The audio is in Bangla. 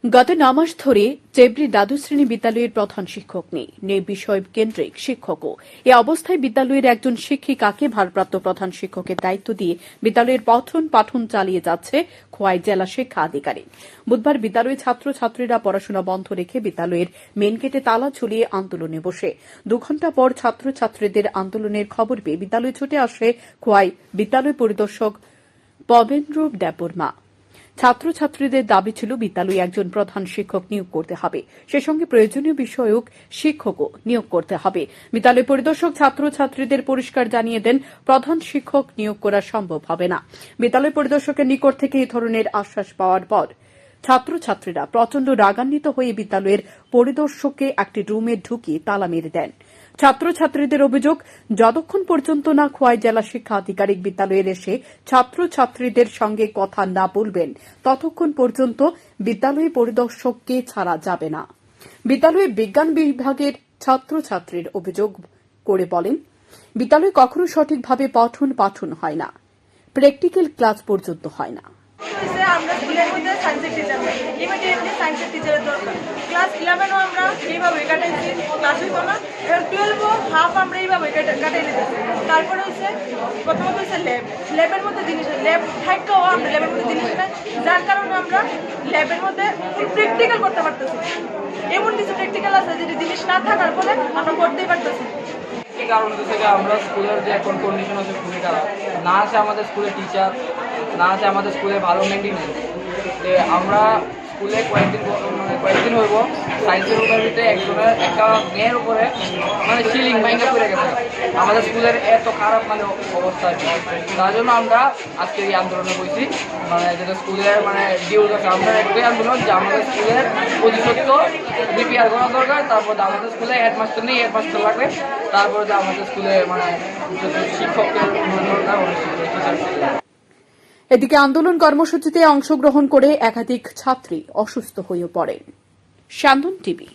গত ৯ মাস ধরে চেবড়ি দ্বাদশ শ্রেণী বিদ্যালয়ের প্রধান শিক্ষক নেই বিষয় কেন্দ্রিক শিক্ষকও। এ অবস্থায় বিদ্যালয়ের একজন শিক্ষিকাকে ভারপ্রাপ্ত প্রধান শিক্ষকের দায়িত্ব দিয়ে বিদ্যালয়ের পঠন পাঠন চালিয়ে যাচ্ছে খোয়াই জেলা শিক্ষা আধিকারিক। বুধবার বিদ্যালয়ের ছাত্রছাত্রীরা পড়াশোনা বন্ধ রেখে বিদ্যালয়ের মেন গেটে তালা ঝুলিয়ে আন্দোলনে বসে ২ ঘণ্টা পর ছাত্রছাত্রীদের আন্দোলনের খবর পেয়ে বিদ্যালয়ে ছুটে আসে খোয়াই বিদ্যালয় পরিদর্শক পবেন্দ্র দেববর্মা। ছাত্রছাত্রীদের দাবি ছিল বিদ্যালয়ে একজন প্রধান শিক্ষক নিয়োগ করতে হবে, সে সঙ্গে প্রয়োজনীয় বিষয়ক শিক্ষকও নিয়োগ করতে হবে। বিদ্যালয় পরিদর্শক ছাত্রছাত্রীদের পরিষ্কার জানিয়ে দেন প্রধান শিক্ষক নিয়োগ করা সম্ভব হবে না। বিদ্যালয় পরিদর্শকের নিকট থেকে এই ধরনের আশ্বাস পাওয়ার পর ছাত্রছাত্রীরা প্রচণ্ড রাগান্বিত হয়ে বিদ্যালয়ের পরিদর্শককে একটি রুমে ঢুকিয়ে তালা মেরে দেন। ছাত্রছাত্রীদের অভিযোগ, যতক্ষণ পর্যন্ত না খোয়াই জেলা শিক্ষা আধিকারিক বিদ্যালয়ে এসে ছাত্রছাত্রীদের সঙ্গে কথা না বলবেন ততক্ষণ পর্যন্ত বিদ্যালয় পরিদর্শককে ছাড়া যাবে না। বিদ্যালয়ে বিজ্ঞান বিভাগের ছাত্রছাত্রীর অভিযোগ করে বলেন, বিদ্যালয়ে কখনো সঠিকভাবে পঠন পাঠন হয় না, প্র্যাকটিক্যাল ক্লাস পর্যন্ত হয় না। আমরা স্কুলের মধ্যে সায়েন্সের টিচার ইমিডিয়েটলি সায়েন্সের টিচারের দরকার। ক্লাস 11ও আমরা এইভাবে কাটাইছি, ক্লাস হইতো না। এবার 12ও হাফ আমরা এইভাবে কাটাই দিতেছি। তারপরে হচ্ছে প্রথমত হচ্ছে ল্যাবের মধ্যে জিনিস, ল্যাব থাকতেও আমরা ল্যাবের মধ্যে জিনিস নেই, যার কারণে আমরা ল্যাবের মধ্যে প্র্যাকটিক্যাল করতে পারতেছি। এমন কিছু প্র্যাকটিক্যাল আছে যেটা জিনিস না থাকার ফলে আমরা করতেই পারতেছি। এই কারণ থেকে আমরা স্কুলের যে এখন কন্ডিশন আছে খুবই খারাপ, না আছে আমাদের স্কুলের টিচার, না আছে আমাদের স্কুলে ভালো মেনটেনেন্স। যে আমরা স্কুলে কয়েকদিন হইব সায়েন্সের উপরে একজনের একটা মেয়ের উপরে সিলিং ভাঙা পড়ে গেছে। আমাদের স্কুলের এত খারাপ অবস্থা, তার জন্য আমরা আজকে এই আন্দোলনে বসছি। যেটা স্কুলের ডিউজ আছে, আমরা একটাই আন্দোলন যে আমাদের স্কুলের প্রতিশোধ রিপেয়ার করা দরকার। তারপর আমাদের স্কুলে হেডমাস্টার নেই, হেডমাস্টার লাগবে। তারপরে আমাদের স্কুলে শিক্ষকের দরকার, টিচার। এদিকে আন্দোলন কর্মসূচিতে অংশগ্রহণ করে একাধিক ছাত্রী অসুস্থ হয়ে পড়েন। শান্তন টিভি।